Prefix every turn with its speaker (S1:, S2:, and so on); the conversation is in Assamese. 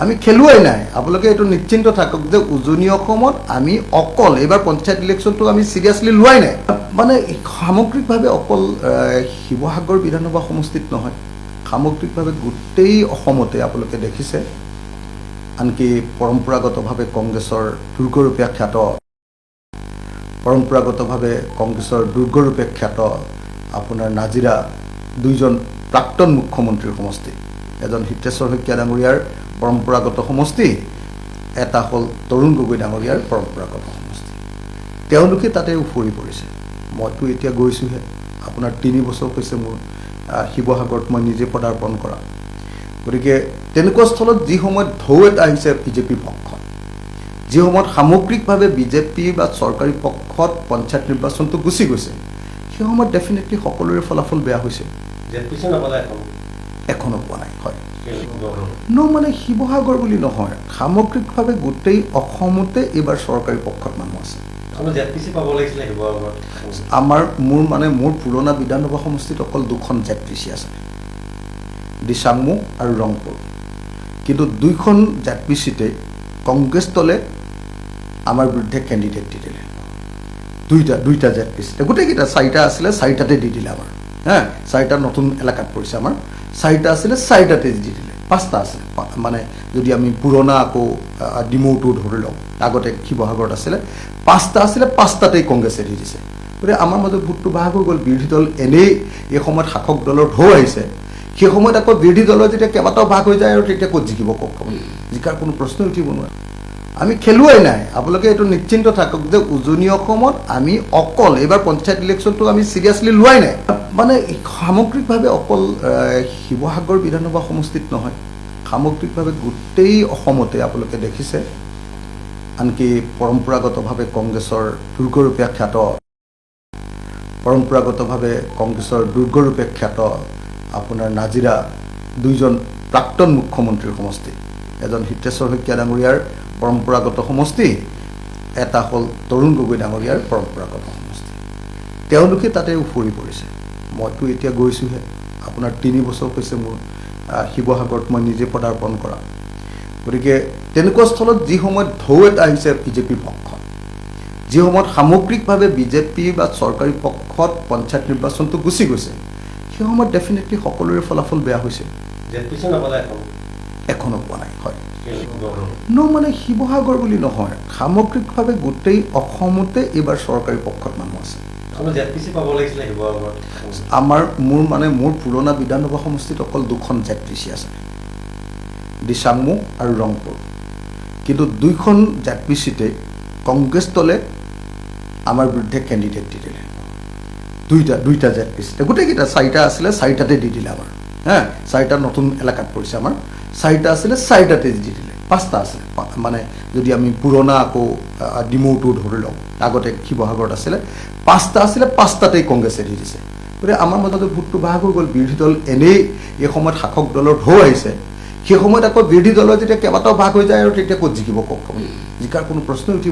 S1: আমি খেলুৱাই নাই আপোনালোকে এইটো নিশ্চিন্ত থাকক যে উজনি অসমত আমি অকল এইবাৰ পঞ্চায়ত ইলেকশ্যনটো আমি সিৰিয়াসলি লোৱাই নাই মানে সামগ্ৰিকভাৱে অকল শিৱসাগৰ বিধানসভা সমষ্টিত নহয় সামগ্ৰিকভাৱে গোটেই অসমতে আপোনালোকে দেখিছে আনকি পৰম্পৰাগতভাৱে কংগ্ৰেছৰ দুৰ্গৰূপে খ্যাত আপোনাৰ নাজিৰা দুইজন প্ৰাক্তন মুখ্যমন্ত্ৰীৰ সমষ্টি এজন হিতেশ্বৰ শইকীয়া ডাঙৰীয়াৰ পৰম্পৰাগত সমষ্টি এটা হ'ল তৰুণ গগৈ ডাঙৰীয়াৰ পৰম্পৰাগত সমষ্টি তেওঁলোকে তাতে উফৰি পৰিছে মইতো এতিয়া গৈছোহে আপোনাৰ 3 বছৰ হৈছে মোৰ শিৱসাগৰত মই নিজে পদাৰ্পণ কৰা গতিকে তেনেকুৱা স্থলত যি সময়ত ঢৌ এটা আহিছে বিজেপিৰ পক্ষত যি সময়ত সামগ্ৰিকভাৱে বিজেপি বা চৰকাৰী পক্ষত পঞ্চায়ত নিৰ্বাচনটো গুচি গৈছে সেই সময়ত ডেফিনেটলি সকলোৰে ফলাফল বেয়া হৈছে এখনো পোৱা নাই হয় মানে শিৱসাগৰ বুলি নহয় সামগ্ৰিকভাৱে গোটেই অসমতে এইবাৰ চৰকাৰী পক্ষত মানুহ আছে মোৰ পুৰণা বিধানসভা সমষ্টিত অকল 2খন জেডপিচি আছে দিচাংমু আৰু ৰংপুৰ কিন্তু 2খন জেডপিচিতে কংগ্ৰেছ দলে আমাৰ বিৰুদ্ধে কেণ্ডিডেট দি দিলে দুইটা জেডপিচিতে গোটেইকেইটা 4টা আছিলে 4টাতে দি দিলে আমাৰ হ্যাঁ 4টা নতুন এলেকাত পৰিছে আমাৰ 4টা আছিলে 4টাতে দি দিলে 5টা আছে মানে যদি আমি পুৰণা আকৌ ডিমৌটো ধৰি লওঁ আগতে শিৱসাগৰত আছিলে 5টা আছিলে 5টাতেই কংগ্ৰেছে দি দিছে গতিকে আমাৰ মাজত ভোটটো ভাগ হৈ গ'ল বিৰোধী দল এনেই এই সময়ত শাসক দলৰ ঢৌ আহিছে সেই সময়ত আকৌ বিৰোধী দলৰ যেতিয়া কেইবাটাও ভাগ হৈ যায় আৰু তেতিয়া ক'ত জিকিব কওক জিকাৰ কোনো প্ৰশ্নই উঠিব নোৱাৰে আমি খেলুৱাই নাই আপোনালোকে এইটো নিশ্চিন্ত থাকক যে উজনি অসমত আমি অকল এইবাৰ পঞ্চায়ত ইলেকশ্যনটো আমি সিৰিয়াসলি লোৱাই নাই মানে সামগ্ৰিকভাৱে অকল শিৱসাগৰ বিধানসভা সমষ্টিত নহয় সামগ্ৰিকভাৱে গোটেই অসমতে আপোনালোকে দেখিছে আনকি পৰম্পৰাগতভাৱে কংগ্ৰেছৰ দুৰ্গৰূপে খ্যাত আপোনাৰ নাজিৰা দুইজন প্ৰাক্তন মুখ্যমন্ত্ৰীৰ সমষ্টি এজন হিতেশ্বৰ শইকীয়া ডাঙৰীয়াৰ পৰম্পৰাগত সমষ্টি এটা হ'ল তৰুণ গগৈ ডাঙৰীয়াৰ পৰম্পৰাগত সমষ্টি তেওঁলোকে তাতে উফৰি পৰিছে মইতো এতিয়া গৈছোহে আপোনাৰ 3 বছৰ হৈছে মোৰ শিৱসাগৰত মই নিজে পদাৰ্পণ কৰা গতিকে তেনেকুৱা স্থলত যি সময়ত ঢৌ এটা আহিছে বিজেপিৰ পক্ষত যি সময়ত সামগ্ৰিকভাৱে বিজেপি বা চৰকাৰী পক্ষত পঞ্চায়ত নিৰ্বাচনটো গুচি গৈছে সেই সময়ত ডেফিনেটলি সকলোৰে ফলাফল বেয়া হৈছে এখনো পোৱা নাই হয় মানে শিৱসাগৰ বুলি নহয় সামগ্ৰিকভাৱে গোটেই অসমতে এইবাৰ চৰকাৰী পক্ষত মানুহ আছে মোৰ পুৰণা বিধানসভা সমষ্টিত অকল 2খন জেডপিচি আছে দিচাংমু আৰু ৰংপুৰ কিন্তু 2খন জেডপিচিতে কংগ্ৰেছ দলে আমাৰ বিৰুদ্ধে কেণ্ডিডেট দি দিলে দুইটা জেডপিচিতে গোটেইকেইটা 4টা আছিলে 4টাতে দি দিলে আমাৰ হ্যাঁ 4টা নতুন এলেকাত পৰিছে আমাৰ 4টা আছিলে 4টাতে দি দিলে 5টা আছে মানে যদি আমি পুৰণা আকৌ ডিমৌটো ধৰি লওঁ আগতে শিৱসাগৰত আছিলে 5টা আছিলে 5টাতেই কংগ্ৰেছে দি দিছে গতিকে আমাৰ মাজত ভোটটো ভাগ হৈ গ'ল বিৰোধী দল এনেই এই সময়ত শাসক দলৰ ঢৌ আহিছে সেই সময়ত আকৌ বিৰোধী দলৰ যেতিয়া কেইবাটাও ভাগ হৈ যায় আৰু তেতিয়া ক'ত জিকিব কওক জিকাৰ কোনো প্ৰশ্নই উঠিব